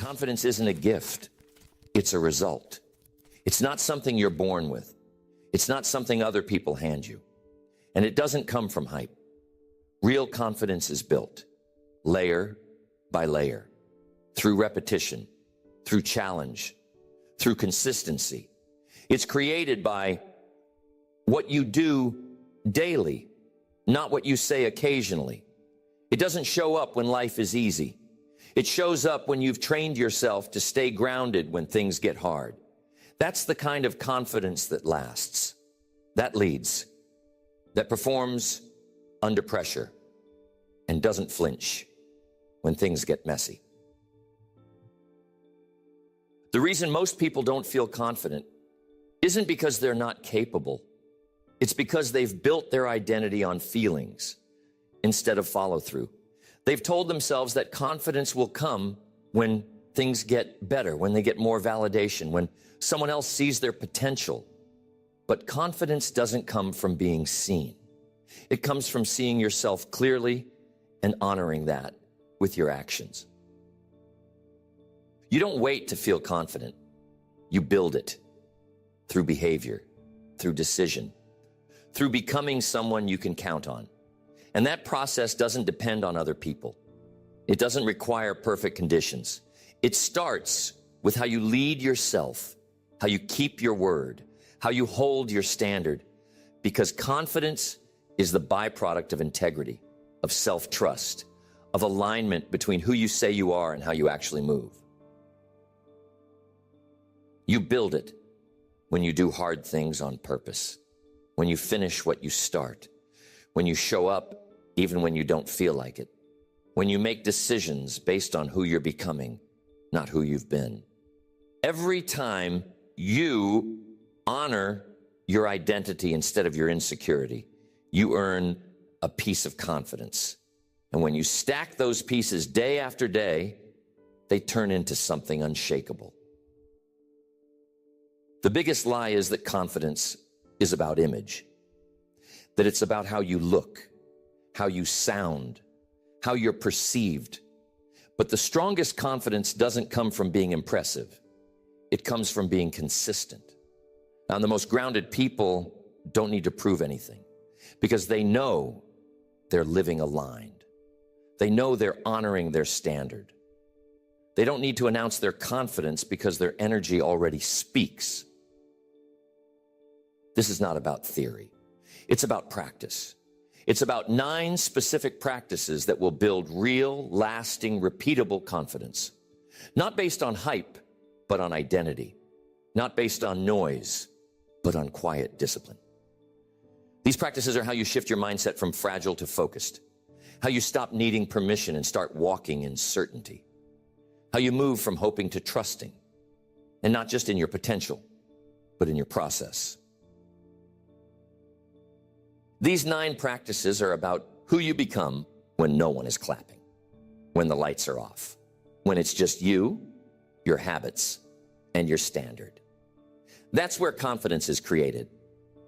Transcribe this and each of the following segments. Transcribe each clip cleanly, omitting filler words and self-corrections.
Confidence isn't a gift. It's a result. It's not something you're born with. It's not something other people hand you. And it doesn't come from hype. Real confidence is built layer by layer, through repetition, through challenge, through consistency. It's created by what you do daily, not what you say occasionally. It doesn't show up when life is easy. It shows up when you've trained yourself to stay grounded when things get hard. That's the kind of confidence that lasts, that leads, that performs under pressure and doesn't flinch when things get messy. The reason most people don't feel confident isn't because they're not capable. It's because they've built their identity on feelings instead of follow-through. They've told themselves that confidence will come when things get better, when they get more validation, when someone else sees their potential. But confidence doesn't come from being seen. It comes from seeing yourself clearly and honoring that with your actions. You don't wait to feel confident. You build it through behavior, through decision, through becoming someone you can count on. And that process doesn't depend on other people. It doesn't require perfect conditions. It starts with how you lead yourself, how you keep your word, how you hold your standard, because confidence is the byproduct of integrity, of self-trust, of alignment between who you say you are and how you actually move. You build it when you do hard things on purpose, when you finish what you start, when you show up even when you don't feel like it, when you make decisions based on who you're becoming, not who you've been. Every time you honor your identity instead of your insecurity, you earn a piece of confidence. And when you stack those pieces day after day, they turn into something unshakable. The biggest lie is that confidence is about image, that it's about how you look, how you sound, how you're perceived. But the strongest confidence doesn't come from being impressive. It comes from being consistent. Now, the most grounded people don't need to prove anything because they know they're living aligned. They know they're honoring their standard. They don't need to announce their confidence because their energy already speaks. This is not about theory. It's about practice. It's about 9 specific practices that will build real, lasting, repeatable confidence. Not based on hype, but on identity. Not based on noise, but on quiet discipline. These practices are how you shift your mindset from fragile to focused. How you stop needing permission and start walking in certainty. How you move from hoping to trusting. And not just in your potential, but in your process. These 9 practices are about who you become when no one is clapping, when the lights are off, when it's just you, your habits, and your standard. That's where confidence is created.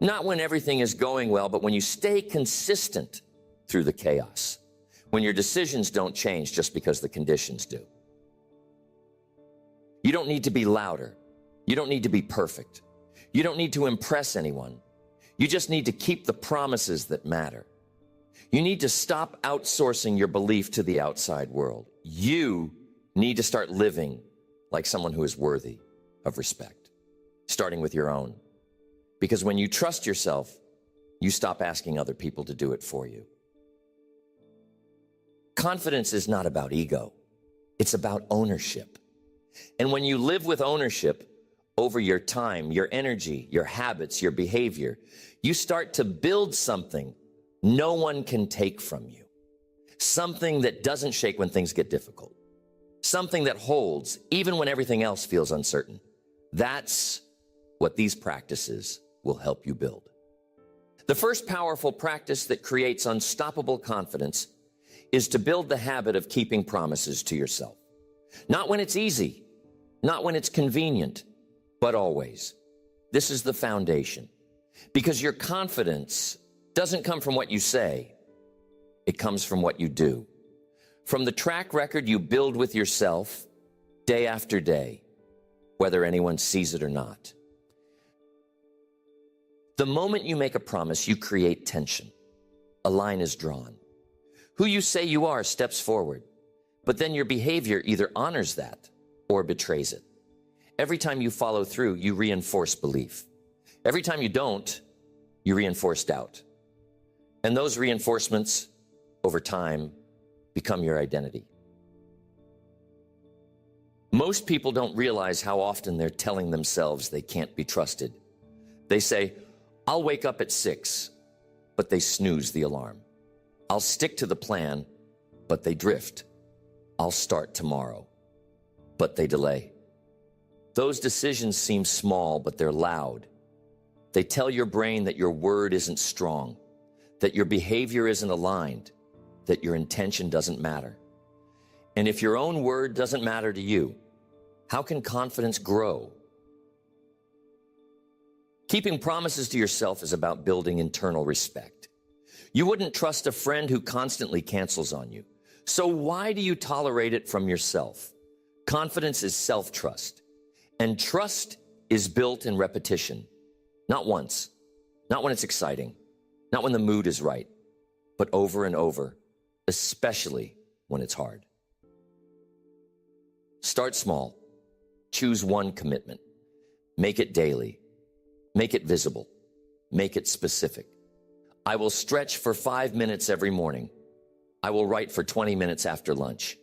Not when everything is going well, but when you stay consistent through the chaos, when your decisions don't change just because the conditions do. You don't need to be louder. You don't need to be perfect. You don't need to impress anyone. You just need to keep the promises that matter. You need to stop outsourcing your belief to the outside world. You need to start living like someone who is worthy of respect, starting with your own. Because when you trust yourself, you stop asking other people to do it for you. Confidence is not about ego. It's about ownership. And when you live with ownership over your time, your energy, your habits, your behavior, you start to build something no one can take from you. Something that doesn't shake when things get difficult. Something that holds even when everything else feels uncertain. That's what these practices will help you build. The first powerful practice that creates unstoppable confidence is to build the habit of keeping promises to yourself. Not when it's easy, not when it's convenient, but always. This is the foundation. Because your confidence doesn't come from what you say. It comes from what you do. From the track record you build with yourself day after day, whether anyone sees it or not. The moment you make a promise, you create tension. A line is drawn. Who you say you are steps forward, but then your behavior either honors that or betrays it. Every time you follow through, you reinforce belief. Every time you don't, you reinforce doubt. And those reinforcements, over time, become your identity. Most people don't realize how often they're telling themselves they can't be trusted. They say, I'll wake up at 6, but they snooze the alarm. I'll stick to the plan, but they drift. I'll start tomorrow, but they delay. Those decisions seem small, but they're loud. They tell your brain that your word isn't strong, that your behavior isn't aligned, that your intention doesn't matter. And if your own word doesn't matter to you, how can confidence grow? Keeping promises to yourself is about building internal respect. You wouldn't trust a friend who constantly cancels on you. So why do you tolerate it from yourself? Confidence is self-trust. And trust is built in repetition. Not once, not when it's exciting, not when the mood is right, but over and over, especially when it's hard. Start small. Choose one commitment. Make it daily. Make it visible. Make it specific. I will stretch for 5 minutes every morning. I will write for 20 minutes after lunch.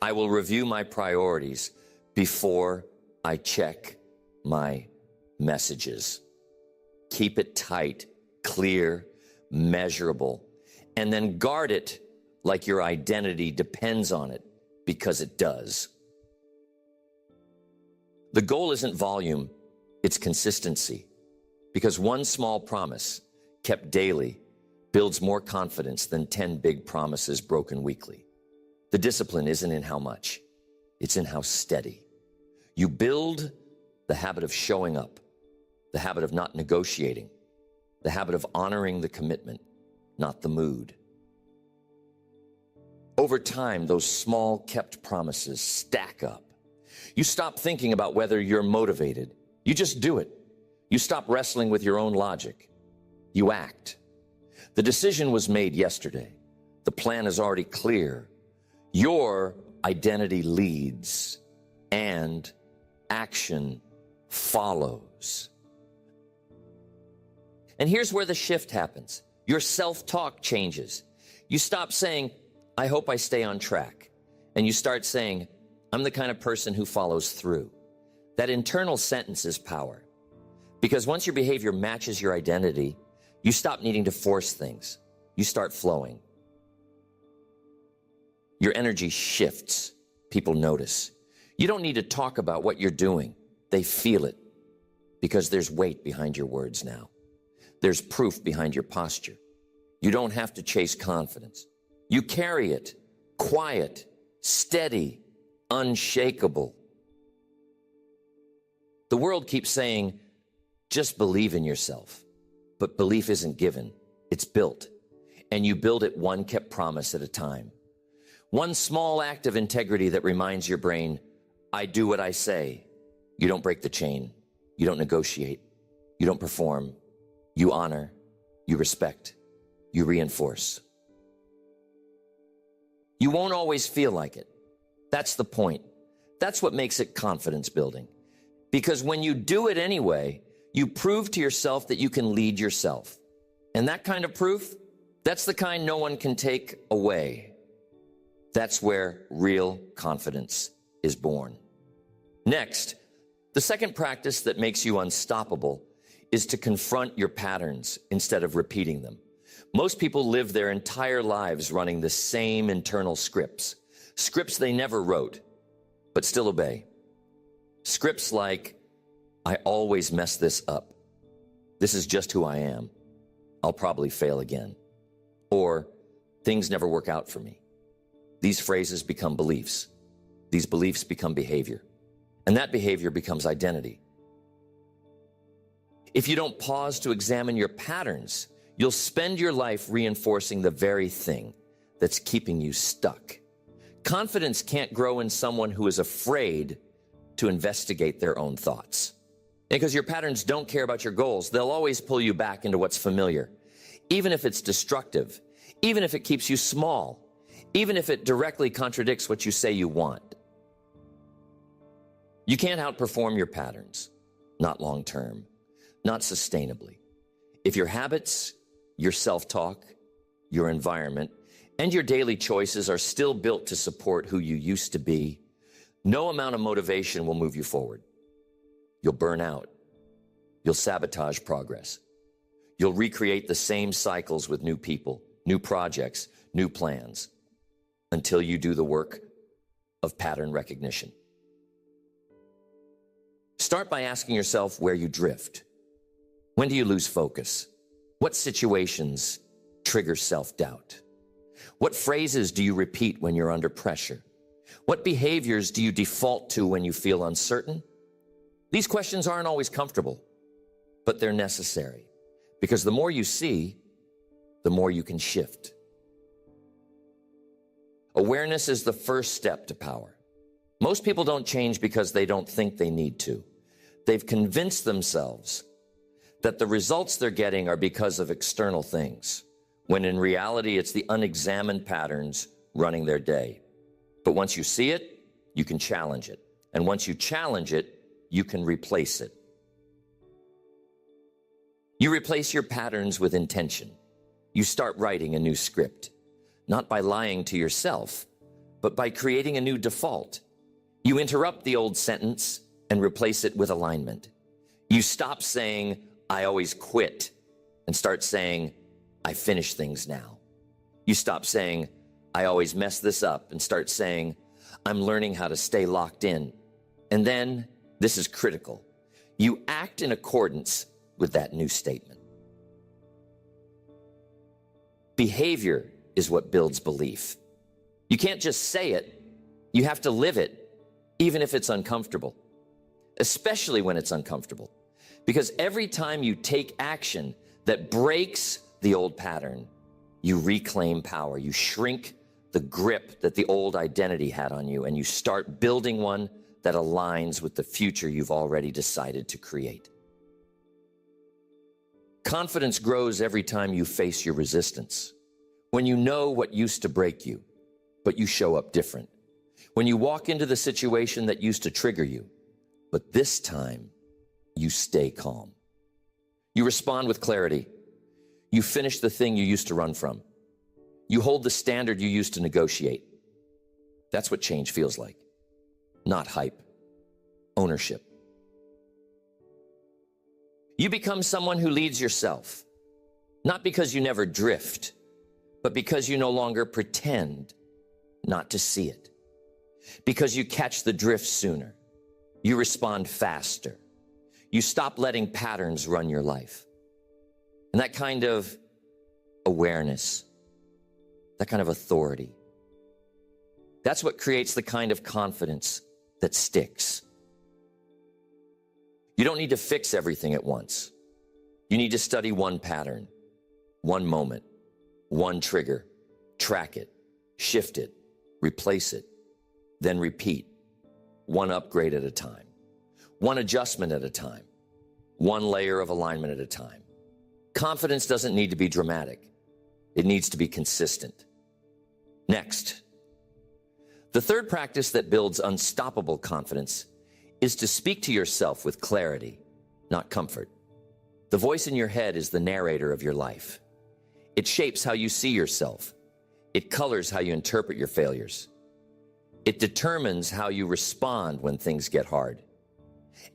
I will review my priorities before I check my messages. Keep it tight, clear, measurable, and then guard it like your identity depends on it, because it does. The goal isn't volume, it's consistency, because one small promise kept daily builds more confidence than 10 big promises broken weekly. The discipline isn't in how much, it's in how steady. You build the habit of showing up, the habit of not negotiating, the habit of honoring the commitment, not the mood. Over time, those small kept promises stack up. You stop thinking about whether you're motivated. You just do it. You stop wrestling with your own logic. You act. The decision was made yesterday. The plan is already clear. Your identity leads, and action follows. And here's where the shift happens. Your self-talk changes. You stop saying, I hope I stay on track. And you start saying, I'm the kind of person who follows through. That internal sentence is power. Because once your behavior matches your identity, you stop needing to force things. You start flowing. Your energy shifts. People notice. You don't need to talk about what you're doing. They feel it. Because there's weight behind your words now. There's proof behind your posture. You don't have to chase confidence. You carry it, quiet, steady, unshakable. The world keeps saying, just believe in yourself. But belief isn't given, it's built. And you build it one kept promise at a time. One small act of integrity that reminds your brain, I do what I say. You don't break the chain. You don't negotiate. You don't perform. You honor. You respect. You reinforce. You won't always feel like it. That's the point. That's what makes it confidence building. Because when you do it anyway, you prove to yourself that you can lead yourself. And that kind of proof, that's the kind no one can take away. That's where real confidence is born. Next, the second practice that makes you unstoppable is to confront your patterns instead of repeating them. Most people live their entire lives running the same internal scripts. Scripts they never wrote, but still obey. Scripts like, I always mess this up. This is just who I am. I'll probably fail again. Or, things never work out for me. These phrases become beliefs. These beliefs become behavior. And that behavior becomes identity. If you don't pause to examine your patterns, you'll spend your life reinforcing the very thing that's keeping you stuck. Confidence can't grow in someone who is afraid to investigate their own thoughts. Because your patterns don't care about your goals, they'll always pull you back into what's familiar, even if it's destructive, even if it keeps you small, even if it directly contradicts what you say you want. You can't outperform your patterns, not long term, not sustainably. If your habits, your self-talk, your environment, and your daily choices are still built to support who you used to be, no amount of motivation will move you forward. You'll burn out. You'll sabotage progress. You'll recreate the same cycles with new people, new projects, new plans, until you do the work of pattern recognition. Start by asking yourself where you drift. When do you lose focus? What situations trigger self-doubt? What phrases do you repeat when you're under pressure? What behaviors do you default to when you feel uncertain? These questions aren't always comfortable, but they're necessary, because the more you see, the more you can shift. Awareness is the first step to power. Most people don't change because they don't think they need to. They've convinced themselves that the results they're getting are because of external things, when in reality it's the unexamined patterns running their day. But once you see it, you can challenge it. And once you challenge it, you can replace it. You replace your patterns with intention. You start writing a new script, not by lying to yourself, but by creating a new default. You interrupt the old sentence and replace it with alignment. You stop saying, "I always quit," and start saying, "I finish things now." You stop saying, "I always mess this up," and start saying, "I'm learning how to stay locked in." And then, this is critical, you act in accordance with that new statement. Behavior is what builds belief. You can't just say it, you have to live it, even if it's uncomfortable, especially when it's uncomfortable. Because every time you take action that breaks the old pattern, you reclaim power. You shrink the grip that the old identity had on you, and you start building one that aligns with the future you've already decided to create. Confidence grows every time you face your resistance. When you know what used to break you, but you show up different. When you walk into the situation that used to trigger you, but this time you stay calm. You respond with clarity. You finish the thing you used to run from. You hold the standard you used to negotiate. That's what change feels like. Not hype, ownership. You become someone who leads yourself, not because you never drift, but because you no longer pretend not to see it. Because you catch the drift sooner. You respond faster. You stop letting patterns run your life. And that kind of awareness, that kind of authority, that's what creates the kind of confidence that sticks. You don't need to fix everything at once. You need to study one pattern, one moment, one trigger, track it, shift it, replace it, then repeat, one upgrade at a time, one adjustment at a time, one layer of alignment at a time. Confidence doesn't need to be dramatic. It needs to be consistent. Next, the third practice that builds unstoppable confidence is to speak to yourself with clarity, not comfort. The voice in your head is the narrator of your life. It shapes how you see yourself. It colors how you interpret your failures. It determines how you respond when things get hard.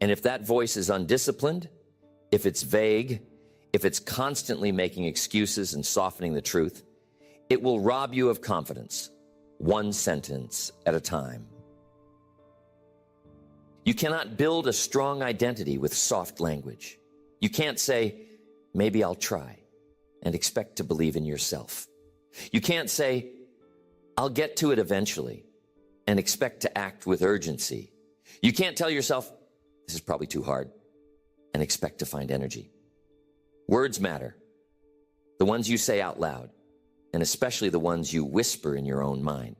And if that voice is undisciplined, if it's vague, if it's constantly making excuses and softening the truth, it will rob you of confidence, one sentence at a time. You cannot build a strong identity with soft language. You can't say, "Maybe I'll try," and expect to believe in yourself. You can't say, "I'll get to it eventually," and expect to act with urgency. You can't tell yourself, "This is probably too hard," and expect to find energy. Words matter. The ones you say out loud, and especially the ones you whisper in your own mind.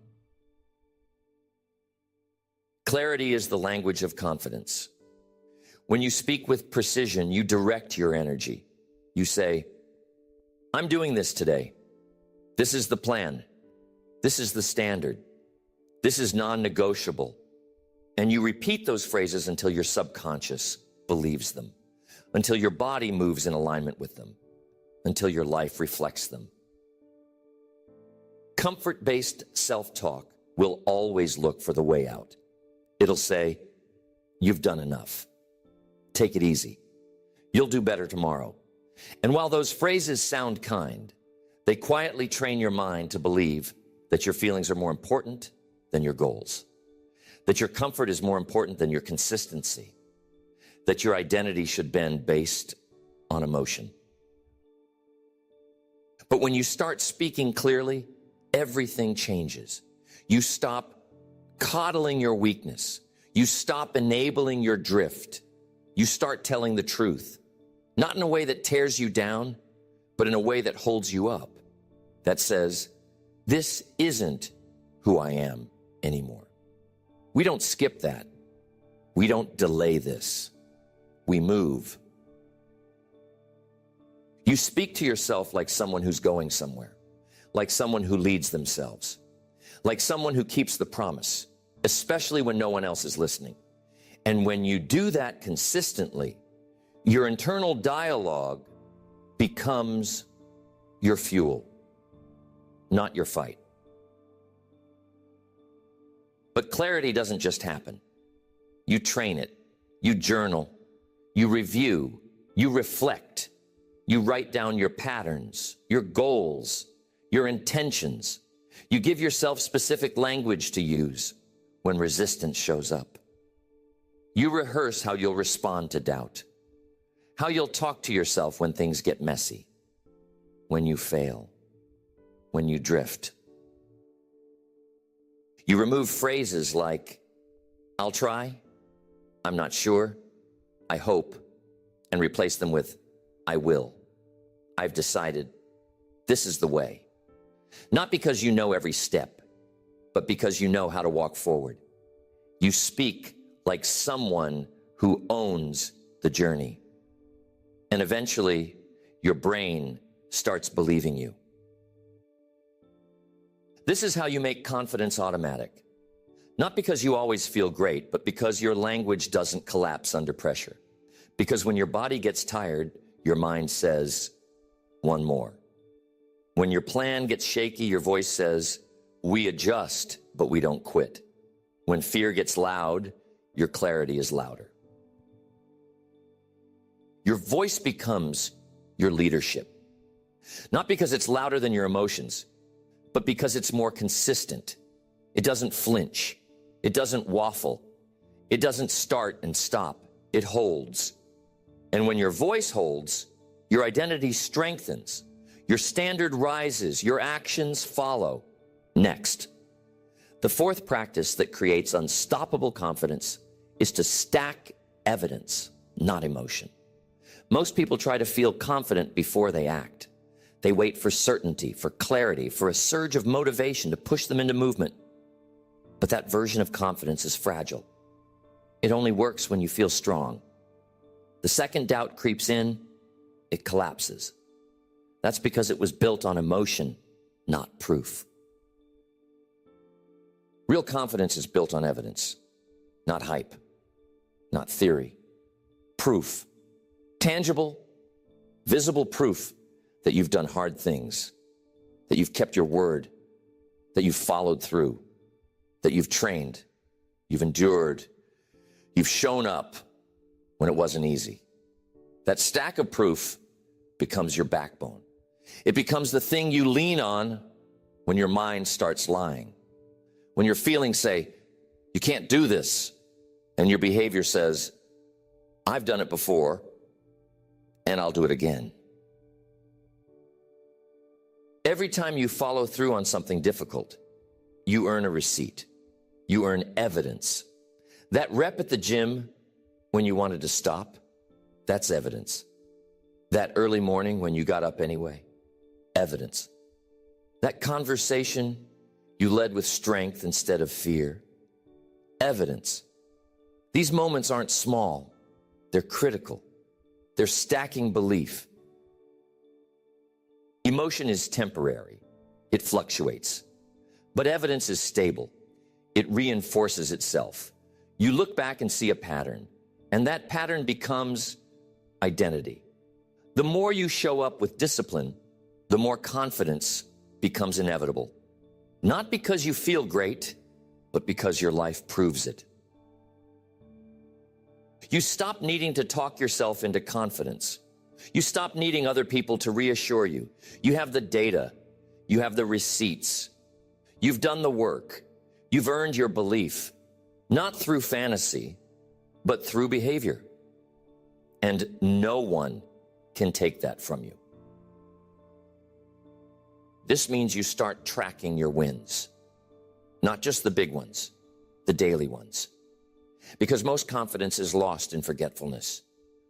Clarity is the language of confidence. When you speak with precision, you direct your energy. You say, I'm doing this today. This is the plan. This is the standard. This is non-negotiable. And you repeat those phrases until your subconscious believes them, until your body moves in alignment with them, until your life reflects them. Comfort-based self-talk will always look for the way out. It'll say, you've done enough. Take it easy. You'll do better tomorrow. And while those phrases sound kind, they quietly train your mind to believe that your feelings are more important than your goals, that your comfort is more important than your consistency, that your identity should be based on emotion. But when you start speaking clearly, everything changes. You stop coddling your weakness. You stop enabling your drift. You start telling the truth, not in a way that tears you down, but in a way that holds you up, that says, this isn't who I am anymore. We don't skip that. We don't delay this. We move. You speak to yourself like someone who's going somewhere, like someone who leads themselves, like someone who keeps the promise, especially when no one else is listening. And when you do that consistently, your internal dialogue becomes your fuel, not your fight. But clarity doesn't just happen. You train it, you journal, you review, you reflect, you write down your patterns, your goals, your intentions. You give yourself specific language to use when resistance shows up. You rehearse how you'll respond to doubt, how you'll talk to yourself when things get messy, when you fail, when you drift. You remove phrases like, I'll try, I'm not sure, I hope, and replace them with, I will. I've decided this is the way. Not because you know every step, but because you know how to walk forward. You speak like someone who owns the journey. And eventually, your brain starts believing you. This is how you make confidence automatic. Not because you always feel great, but because your language doesn't collapse under pressure. Because when your body gets tired, your mind says, one more. When your plan gets shaky, your voice says, we adjust, but we don't quit. When fear gets loud, your clarity is louder. Your voice becomes your leadership. Not because it's louder than your emotions, but because it's more consistent. It doesn't flinch. It doesn't waffle. It doesn't start and stop. It holds. And when your voice holds, your identity strengthens. Your standard rises. Your actions follow. Next. The fourth practice that creates unstoppable confidence is to stack evidence, not emotion. Most people try to feel confident before they act. They wait for certainty, for clarity, for a surge of motivation to push them into movement. But that version of confidence is fragile. It only works when you feel strong. The second doubt creeps in, it collapses. That's because it was built on emotion, not proof. Real confidence is built on evidence, not hype, not theory. Proof. Tangible, visible proof that you've done hard things, that you've kept your word, that you've followed through, that you've trained, you've endured, you've shown up when it wasn't easy. That stack of proof becomes your backbone. It becomes the thing you lean on when your mind starts lying. When your feelings say, you can't do this, and your behavior says, I've done it before, and I'll do it again. Every time you follow through on something difficult, you earn a receipt. You earn evidence. That rep at the gym when you wanted to stop, that's evidence. That early morning when you got up anyway, evidence. That conversation you led with strength instead of fear, evidence. These moments aren't small. They're critical. They're stacking belief. Emotion is temporary. It fluctuates. But evidence is stable. It reinforces itself. You look back and see a pattern, and that pattern becomes identity. The more you show up with discipline, the more confidence becomes inevitable. Not because you feel great, but because your life proves it. You stop needing to talk yourself into confidence. You stop needing other people to reassure you. You have the data. You have the receipts. You've done the work. You've earned your belief, not through fantasy, but through behavior. And no one can take that from you. This means you start tracking your wins, not just the big ones, the daily ones. Because most confidence is lost in forgetfulness.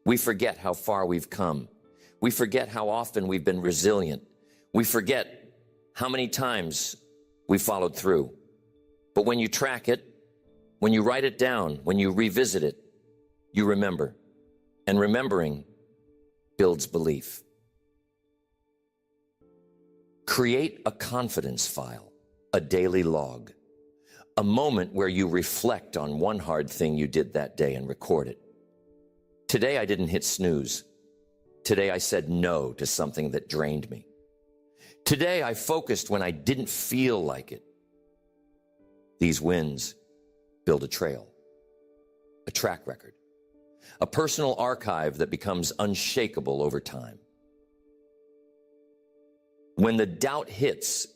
We forget how far we've come. We forget how often we've been resilient. We forget how many times we followed through. But when you track it, when you write it down, when you revisit it, you remember. And remembering builds belief. Create a confidence file, a daily log, a moment where you reflect on one hard thing you did that day and record it. Today I didn't hit snooze. Today I said no to something that drained me. Today I focused when I didn't feel like it. These wins build a trail, a track record, a personal archive that becomes unshakable over time. When the doubt hits,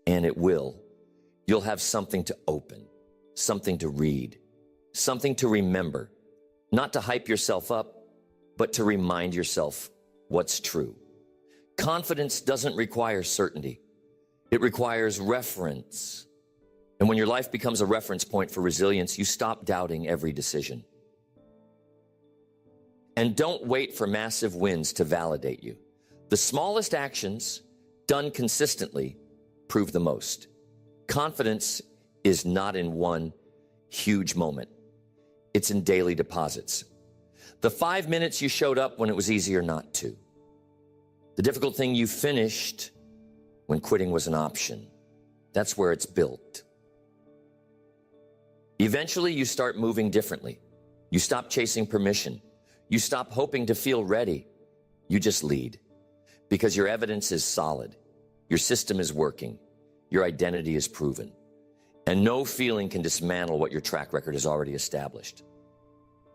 and it will, you'll have something to open, something to read, something to remember, not to hype yourself up, but to remind yourself what's true. Confidence doesn't require certainty. It requires reference. And when your life becomes a reference point for resilience, you stop doubting every decision. And don't wait for massive wins to validate you. The smallest actions done consistently prove the most. Confidence is not in one huge moment. It's in daily deposits. The 5 minutes you showed up when it was easier not to. The difficult thing you finished when quitting was an option. That's where it's built. Eventually, you start moving differently. You stop chasing permission. You stop hoping to feel ready. You just lead. Because your evidence is solid. Your system is working. Your identity is proven. And no feeling can dismantle what your track record has already established.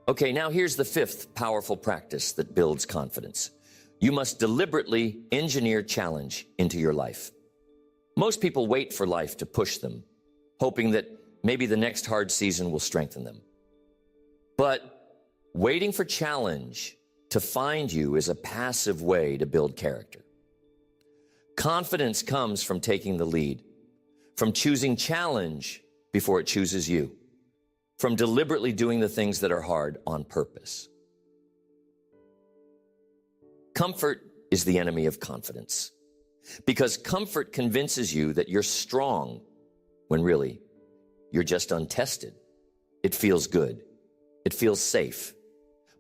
Okay, now here's the fifth powerful practice that builds confidence. You must deliberately engineer challenge into your life. Most people wait for life to push them, hoping that maybe the next hard season will strengthen them. But waiting for challenge to find you is a passive way to build character. Confidence comes from taking the lead, from choosing challenge before it chooses you, from deliberately doing the things that are hard on purpose. Comfort is the enemy of confidence, because comfort convinces you that you're strong when really you're just untested. It feels good. It feels safe,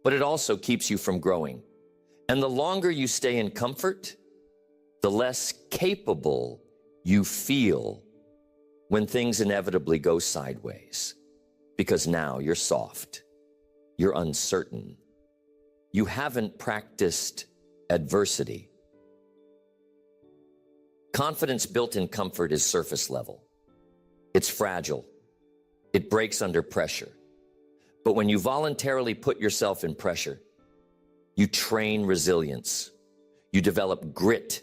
but it also keeps you from growing. And the longer you stay in comfort, the less capable you feel when things inevitably go sideways. Because now you're soft, you're uncertain, you haven't practiced adversity. Confidence built in comfort is surface level. It's fragile. It breaks under pressure. But when you voluntarily put yourself in pressure, you train resilience. You develop grit.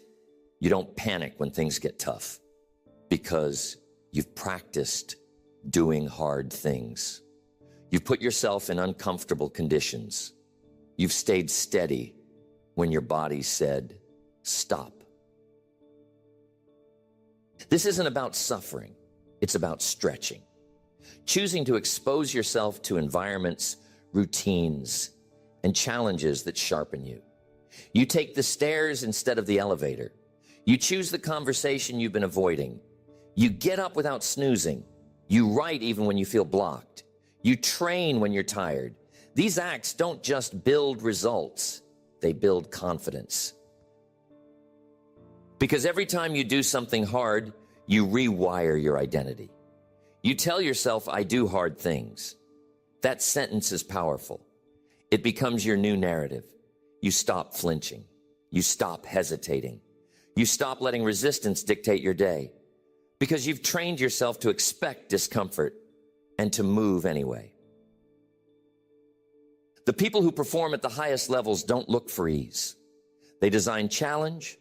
You don't panic when things get tough because you've practiced doing hard things. You've put yourself in uncomfortable conditions. You've stayed steady when your body said, stop. This isn't about suffering. It's about stretching. Choosing to expose yourself to environments, routines, and challenges that sharpen you. You take the stairs instead of the elevator. You choose the conversation you've been avoiding. You get up without snoozing. You write even when you feel blocked. You train when you're tired. These acts don't just build results, they build confidence. Because every time you do something hard, you rewire your identity. You tell yourself, I do hard things. That sentence is powerful. It becomes your new narrative. You stop flinching. You stop hesitating. You stop letting resistance dictate your day because you've trained yourself to expect discomfort and to move anyway. The people who perform at the highest levels don't look for ease. They design challenge.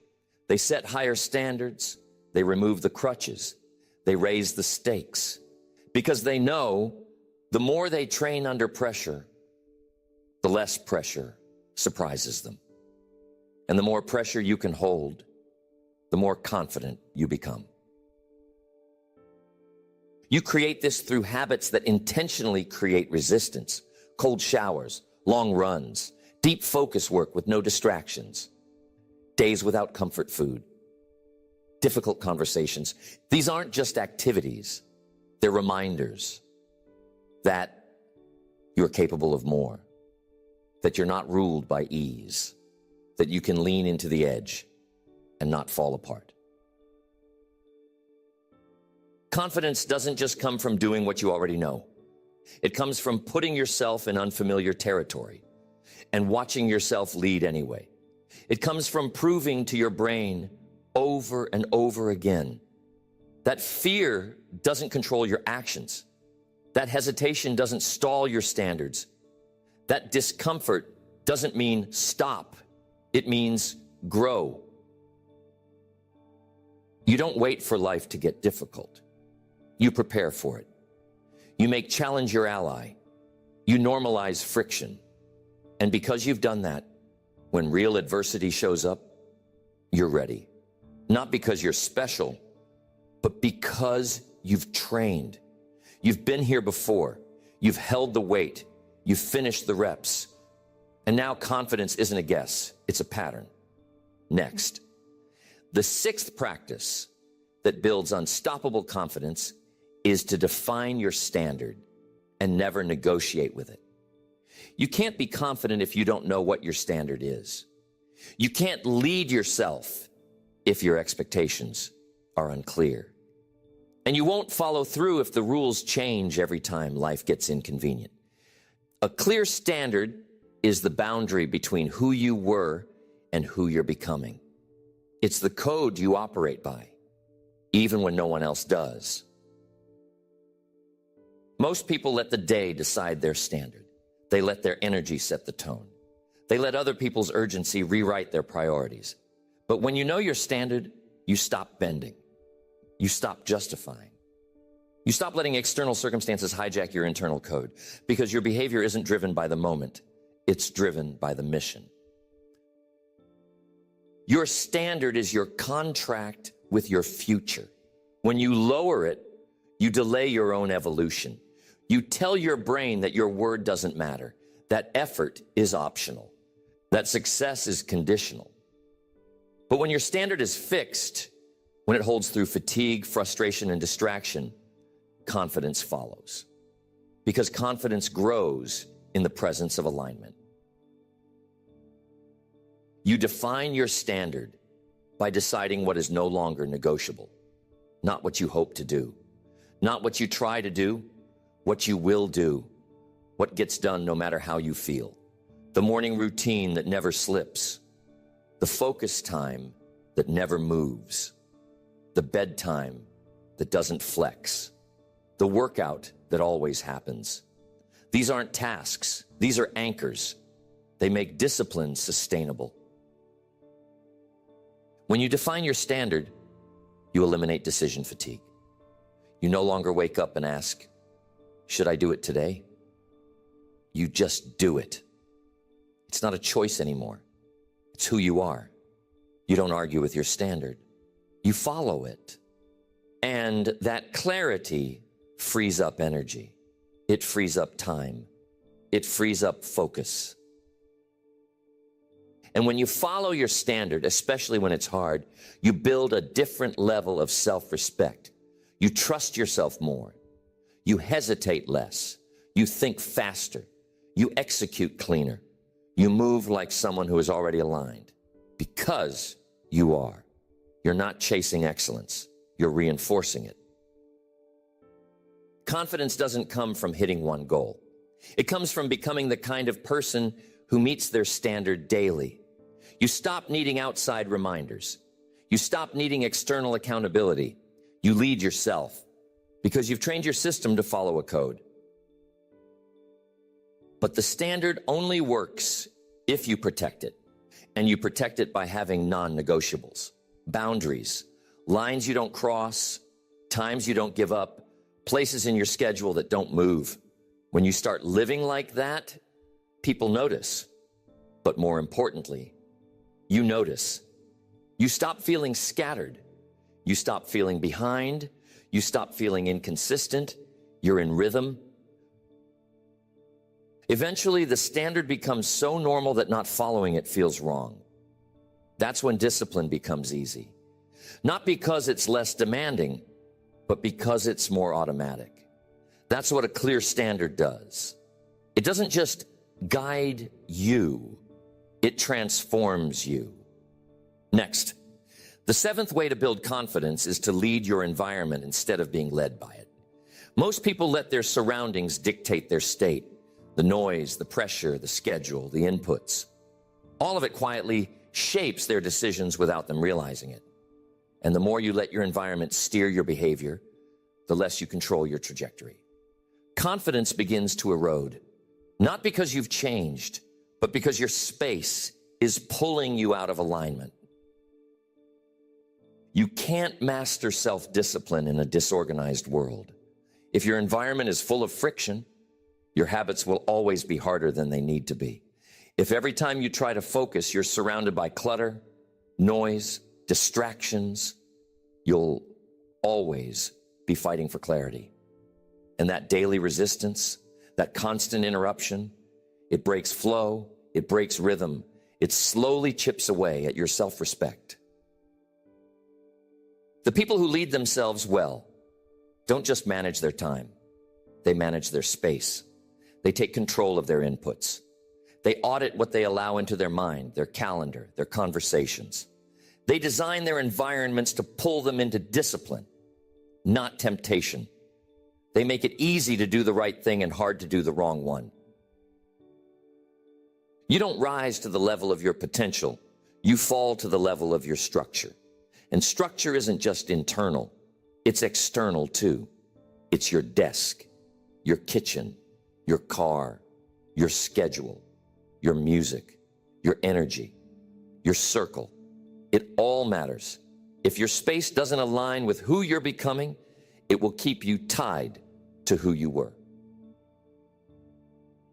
They set higher standards. They remove the crutches. They raise the stakes because they know the more they train under pressure, the less pressure surprises them. And the more pressure you can hold, the more confident you become. You create this through habits that intentionally create resistance, cold showers, long runs, deep focus work with no distractions, days without comfort food, difficult conversations. These aren't just activities, they're reminders that you're capable of more, that you're not ruled by ease, that you can lean into the edge and not fall apart. Confidence doesn't just come from doing what you already know. It comes from putting yourself in unfamiliar territory and watching yourself lead anyway. It comes from proving to your brain over and over again that fear doesn't control your actions. That hesitation doesn't stall your standards. That discomfort doesn't mean stop. It means grow. You don't wait for life to get difficult. You prepare for it. You make challenge your ally. You normalize friction. And because you've done that, when real adversity shows up, you're ready. Not because you're special, but because you've trained. You've been here before. You've held the weight. You've finished the reps. And now confidence isn't a guess, it's a pattern. Next, the sixth practice that builds unstoppable confidence is to define your standard and never negotiate with it. You can't be confident if you don't know what your standard is. You can't lead yourself if your expectations are unclear. And you won't follow through if the rules change every time life gets inconvenient. A clear standard is the boundary between who you were and who you're becoming. It's the code you operate by, even when no one else does. Most people let the day decide their standard. They let their energy set the tone. They let other people's urgency rewrite their priorities. But when you know your standard, you stop bending. You stop justifying. You stop letting external circumstances hijack your internal code because your behavior isn't driven by the moment. It's driven by the mission. Your standard is your contract with your future. When you lower it, you delay your own evolution. You tell your brain that your word doesn't matter, that effort is optional, that success is conditional. But when your standard is fixed, when it holds through fatigue, frustration, and distraction, confidence follows. Because confidence grows in the presence of alignment. You define your standard by deciding what is no longer negotiable, not what you hope to do, not what you try to do, what you will do, what gets done no matter how you feel, the morning routine that never slips, the focus time that never moves, the bedtime that doesn't flex, the workout that always happens. These aren't tasks. These are anchors. They make discipline sustainable. When you define your standard, you eliminate decision fatigue. You no longer wake up and ask, should I do it today? You just do it. It's not a choice anymore. It's who you are. You don't argue with your standard. You follow it. And that clarity frees up energy. It frees up time. It frees up focus. And when you follow your standard, especially when it's hard, you build a different level of self-respect. You trust yourself more. You hesitate less. You think faster. You execute cleaner. You move like someone who is already aligned because you are. You're not chasing excellence. You're reinforcing it. Confidence doesn't come from hitting one goal. It comes from becoming the kind of person who meets their standard daily. You stop needing outside reminders. You stop needing external accountability. You lead yourself because you've trained your system to follow a code. But the standard only works if you protect it. And you protect it by having non-negotiables, boundaries, lines you don't cross, times you don't give up, places in your schedule that don't move. When you start living like that, people notice. But more importantly, you notice. You stop feeling scattered. You stop feeling behind. You stop feeling inconsistent. You're in rhythm. Eventually, the standard becomes so normal that not following it feels wrong. That's when discipline becomes easy. Not because it's less demanding, but because it's more automatic. That's what a clear standard does. It doesn't just guide you, it transforms you. Next, the seventh way to build confidence is to lead your environment instead of being led by it. Most people let their surroundings dictate their state. The noise, the pressure, the schedule, the inputs. All of it quietly shapes their decisions without them realizing it. And the more you let your environment steer your behavior, the less you control your trajectory. Confidence begins to erode, not because you've changed, but because your space is pulling you out of alignment. You can't master self-discipline in a disorganized world. If your environment is full of friction, your habits will always be harder than they need to be. If every time you try to focus, you're surrounded by clutter, noise, distractions, you'll always be fighting for clarity. And that daily resistance, that constant interruption, it breaks flow, it breaks rhythm, it slowly chips away at your self-respect. The people who lead themselves well don't just manage their time, they manage their space. They take control of their inputs. They audit what they allow into their mind, their calendar, their conversations. They design their environments to pull them into discipline, not temptation. They make it easy to do the right thing and hard to do the wrong one. You don't rise to the level of your potential. You fall to the level of your structure. And structure isn't just internal. It's external too. It's your desk, your kitchen, your car, your schedule, your music, your energy, your circle. It all matters. If your space doesn't align with who you're becoming, it will keep you tied to who you were.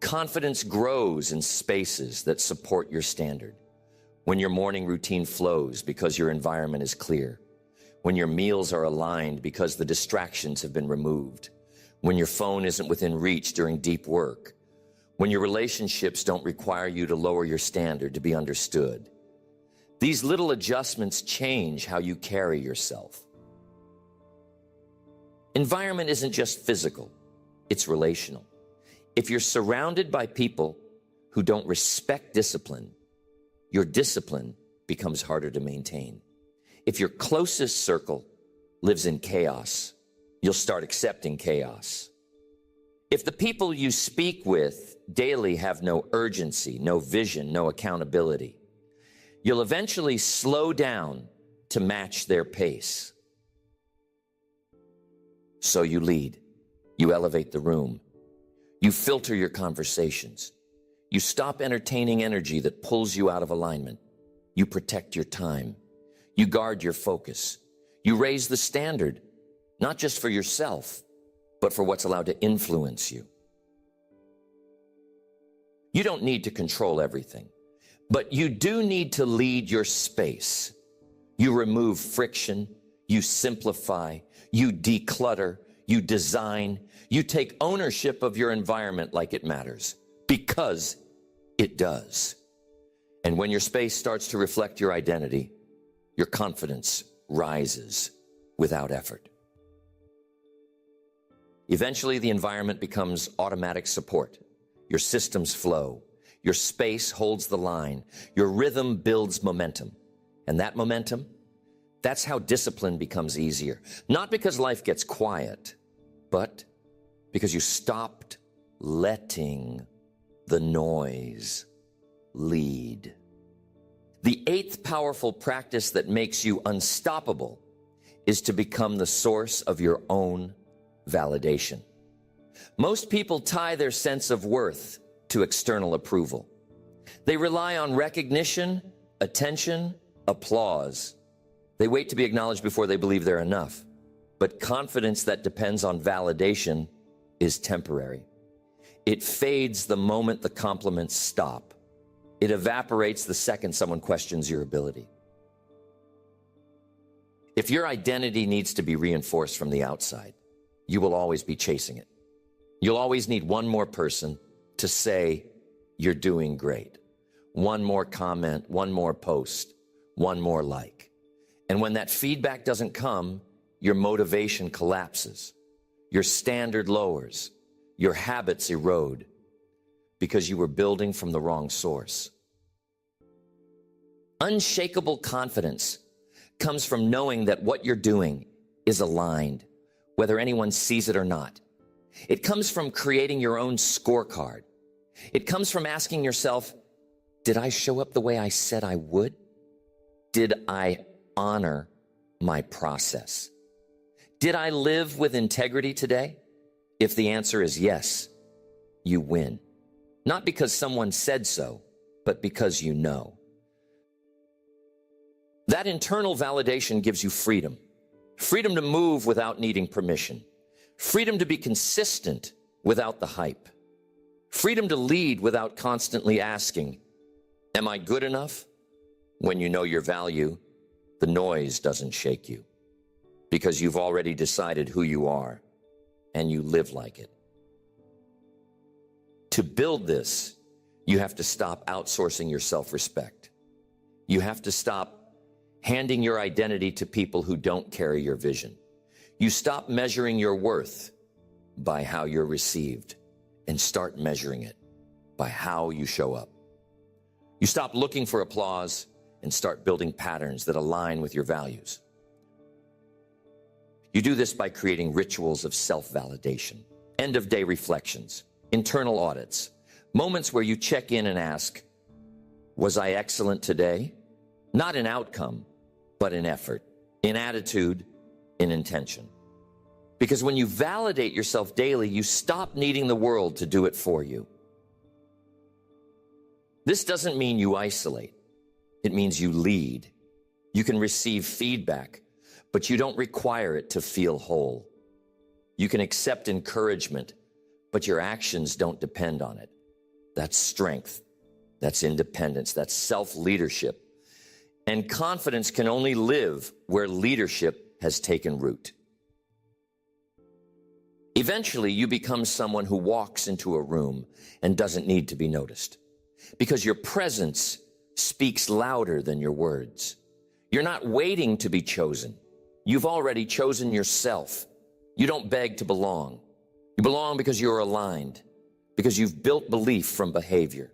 Confidence grows in spaces that support your standard. When your morning routine flows because your environment is clear. When your meals are aligned because the distractions have been removed. When your phone isn't within reach during deep work. When your relationships don't require you to lower your standard to be understood. These little adjustments change how you carry yourself. Environment isn't just physical, it's relational. If you're surrounded by people who don't respect discipline, your discipline becomes harder to maintain. If your closest circle lives in chaos, you'll start accepting chaos. If the people you speak with daily have no urgency, no vision, no accountability, you'll eventually slow down to match their pace. So you lead, you elevate the room, you filter your conversations, you stop entertaining energy that pulls you out of alignment, you protect your time, you guard your focus, you raise the standard, not just for yourself, but for what's allowed to influence you. You don't need to control everything, but you do need to lead your space. You remove friction, you simplify, you declutter, you design, you take ownership of your environment like it matters, because it does. And when your space starts to reflect your identity, your confidence rises without effort. Eventually, the environment becomes automatic support. Your systems flow. Your space holds the line. Your rhythm builds momentum. And that momentum, that's how discipline becomes easier. Not because life gets quiet, but because you stopped letting the noise lead. The eighth powerful practice that makes you unstoppable is to become the source of your own validation. Most people tie their sense of worth to external approval. They rely on recognition, attention, applause. They wait to be acknowledged before they believe they're enough. But confidence that depends on validation is temporary. It fades the moment the compliments stop. It evaporates the second someone questions your ability. If your identity needs to be reinforced from the outside, you will always be chasing it. You'll always need one more person to say, you're doing great. One more comment, one more post, one more like. And when that feedback doesn't come, your motivation collapses. Your standard lowers. Your habits erode because you were building from the wrong source. Unshakable confidence comes from knowing that what you're doing is aligned, whether anyone sees it or not. It comes from creating your own scorecard. It comes from asking yourself, did I show up the way I said I would? Did I honor my process? Did I live with integrity today? If the answer is yes, you win. Not because someone said so, but because you know. That internal validation gives you freedom. Freedom to move without needing permission. Freedom to be consistent without the hype. Freedom to lead without constantly asking, am I good enough? When you know your value, the noise doesn't shake you because you've already decided who you are and you live like it. To build this, you have to stop outsourcing your self-respect. You have to stop handing your identity to people who don't carry your vision. You stop measuring your worth by how you're received and start measuring it by how you show up. You stop looking for applause and start building patterns that align with your values. You do this by creating rituals of self-validation, end-of-day reflections, internal audits, moments where you check in and ask, was I excellent today? Not in outcome, but in effort, in attitude, in intention. Because when you validate yourself daily, you stop needing the world to do it for you. This doesn't mean you isolate. It means you lead. You can receive feedback, but you don't require it to feel whole. You can accept encouragement, but your actions don't depend on it. That's strength. That's independence. That's self-leadership. And confidence can only live where leadership has taken root. Eventually, you become someone who walks into a room and doesn't need to be noticed because your presence speaks louder than your words. You're not waiting to be chosen. You've already chosen yourself. You don't beg to belong. You belong because you're aligned, because you've built belief from behavior.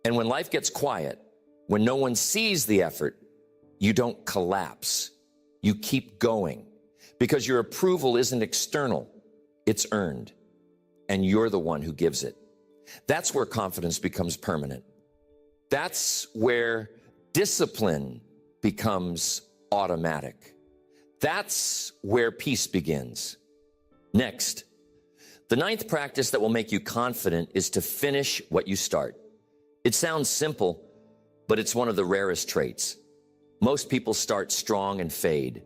And when life gets quiet, when no one sees the effort, you don't collapse. You keep going because your approval isn't external, it's earned, and you're the one who gives it. That's where confidence becomes permanent. That's where discipline becomes automatic. That's where peace begins. Next, the ninth practice that will make you confident is to finish what you start. It sounds simple, but it's one of the rarest traits. Most people start strong and fade.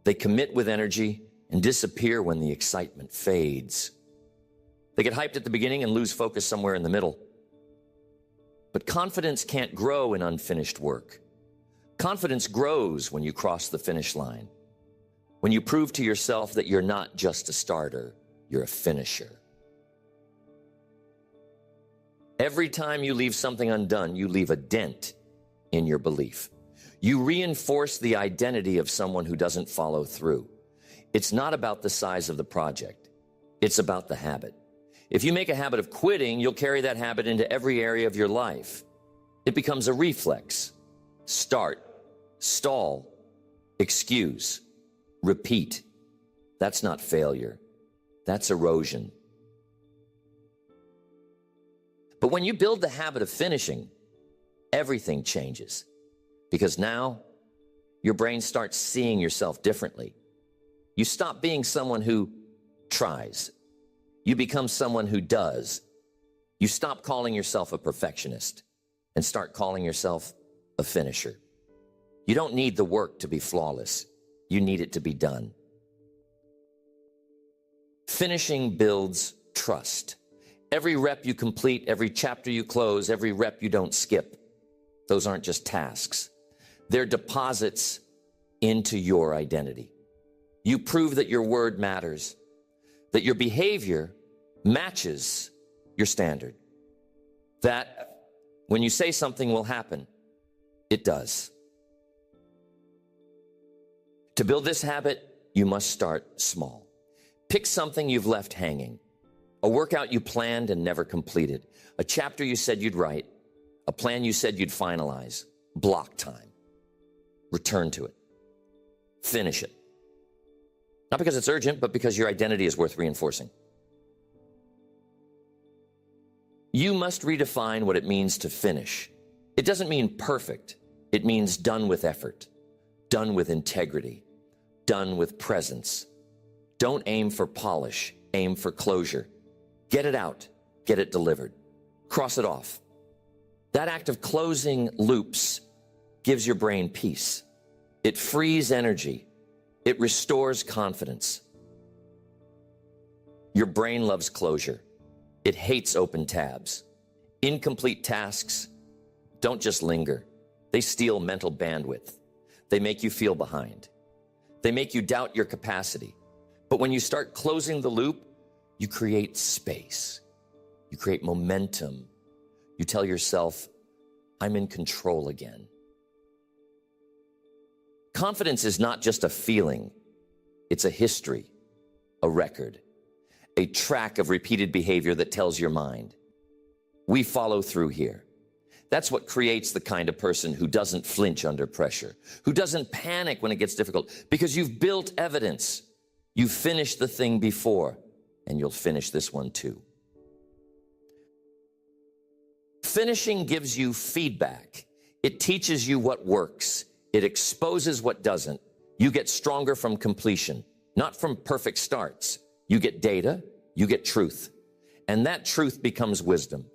They commit with energy and disappear when the excitement fades. They get hyped at the beginning and lose focus somewhere in the middle. But confidence can't grow in unfinished work. Confidence grows when you cross the finish line. When you prove to yourself that you're not just a starter, you're a finisher. Every time you leave something undone, you leave a dent in your belief. You reinforce the identity of someone who doesn't follow through. It's not about the size of the project. It's about the habit. If you make a habit of quitting, you'll carry that habit into every area of your life. It becomes a reflex. Start, stall, excuse, repeat. That's not failure. That's erosion. But when you build the habit of finishing, everything changes. Because now, your brain starts seeing yourself differently. You stop being someone who tries. You become someone who does. You stop calling yourself a perfectionist and start calling yourself a finisher. You don't need the work to be flawless. You need it to be done. Finishing builds trust. Every rep you complete, every chapter you close, every rep you don't skip. Those aren't just tasks. They're deposits into your identity. You prove that your word matters, that your behavior matches your standard, that when you say something will happen, it does. To build this habit, you must start small. Pick something you've left hanging, a workout you planned and never completed, a chapter you said you'd write, a plan you said you'd finalize. Block time. Return to it. Finish it. Not because it's urgent, but because your identity is worth reinforcing. You must redefine what it means to finish. It doesn't mean perfect. It means done with effort, done with integrity, done with presence. Don't aim for polish, aim for closure. Get it out, get it delivered. Cross it off. That act of closing loops gives your brain peace. It frees energy. It restores confidence. Your brain loves closure. It hates open tabs. Incomplete tasks don't just linger. They steal mental bandwidth. They make you feel behind. They make you doubt your capacity. But when you start closing the loop, you create space. You create momentum. You tell yourself, I'm in control again. Confidence is not just a feeling. It's a history, a record, a track of repeated behavior that tells your mind. We follow through here. That's what creates the kind of person who doesn't flinch under pressure, who doesn't panic when it gets difficult, because you've built evidence. You've finished the thing before, and you'll finish this one too. Finishing gives you feedback. It teaches you what works. It exposes what doesn't. You get stronger from completion, not from perfect starts. You get data, you get truth, and that truth becomes wisdom.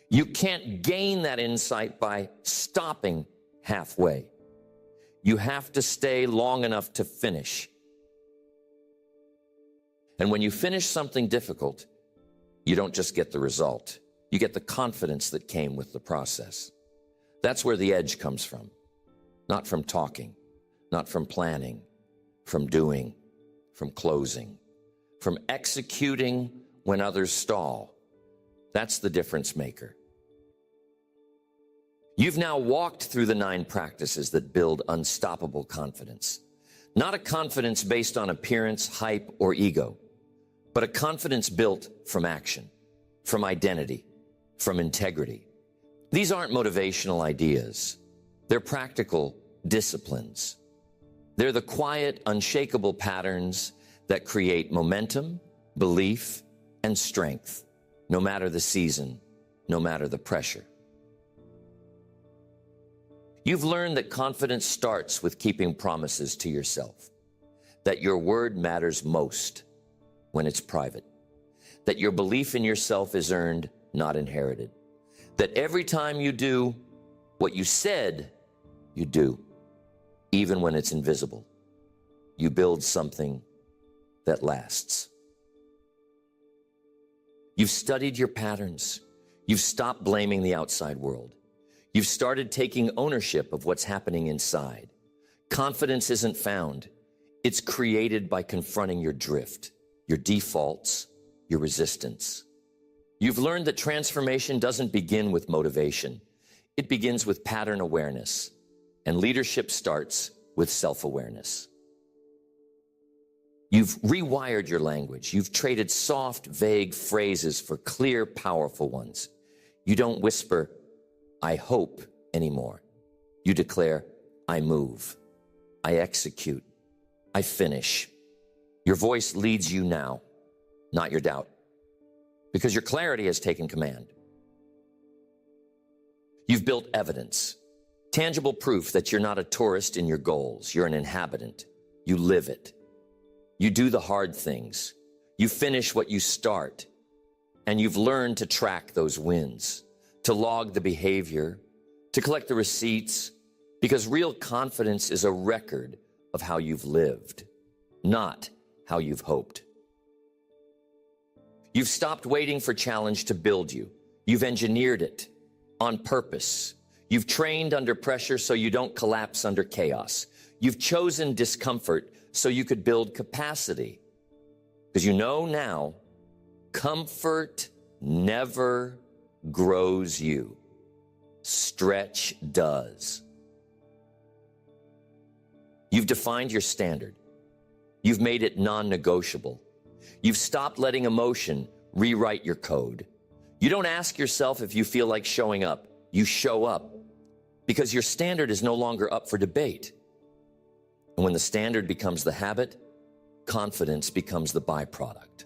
You can't gain that insight by stopping halfway. You have to stay long enough to finish. And when you finish something difficult, you don't just get the result. You get the confidence that came with the process. That's where the edge comes from. Not from talking, not from planning, from doing, from closing, from executing when others stall. That's the difference maker. You've now walked through the 9 practices that build unstoppable confidence. Not a confidence based on appearance, hype, or ego, but a confidence built from action, from identity, from integrity. These aren't motivational ideas. They're practical disciplines. They're the quiet, unshakable patterns that create momentum, belief, and strength, no matter the season, no matter the pressure. You've learned that confidence starts with keeping promises to yourself, that your word matters most when it's private, that your belief in yourself is earned, not inherited, that every time you do what you said you do, even when it's invisible, you build something that lasts. You've studied your patterns. You've stopped blaming the outside world. You've started taking ownership of what's happening inside. Confidence isn't found. It's created by confronting your drift, your defaults, your resistance. You've learned that transformation doesn't begin with motivation. It begins with pattern awareness, and leadership starts with self-awareness. You've rewired your language. You've traded soft, vague phrases for clear, powerful ones. You don't whisper, "I hope," anymore. You declare, "I move. I execute. I finish." Your voice leads you now, not your doubt, because your clarity has taken command. You've built evidence, tangible proof that you're not a tourist in your goals. You're an inhabitant. You live it. You do the hard things. You finish what you start. And you've learned to track those wins, to log the behavior, to collect the receipts, because real confidence is a record of how you've lived, not how you've hoped. You've stopped waiting for challenge to build you. You've engineered it on purpose. You've trained under pressure so you don't collapse under chaos. You've chosen discomfort so you could build capacity. Because you know now, comfort never grows you. Stretch does. You've defined your standard. You've made it non-negotiable. You've stopped letting emotion rewrite your code. You don't ask yourself if you feel like showing up. You show up because your standard is no longer up for debate. And when the standard becomes the habit, confidence becomes the byproduct.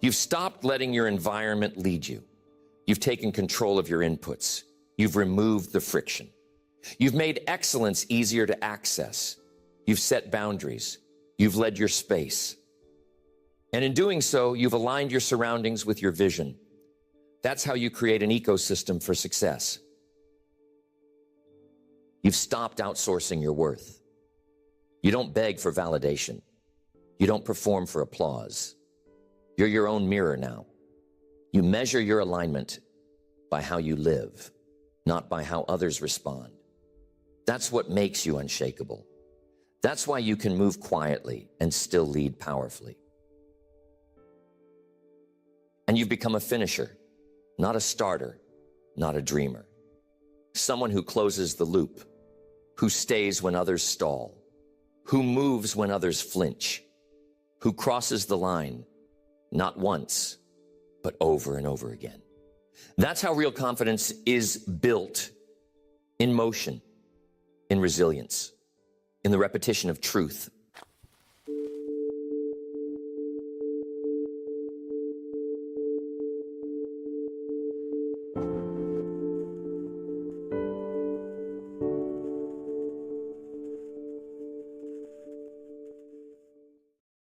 You've stopped letting your environment lead you. You've taken control of your inputs. You've removed the friction. You've made excellence easier to access. You've set boundaries. You've led your space. And in doing so, you've aligned your surroundings with your vision. That's how you create an ecosystem for success. You've stopped outsourcing your worth. You don't beg for validation. You don't perform for applause. You're your own mirror now. You measure your alignment by how you live, not by how others respond. That's what makes you unshakable. That's why you can move quietly and still lead powerfully. And you've become a finisher, not a starter, not a dreamer. Someone who closes the loop, who stays when others stall, who moves when others flinch, who crosses the line, not once, but over and over again. That's how real confidence is built, in motion, in resilience, in the repetition of truth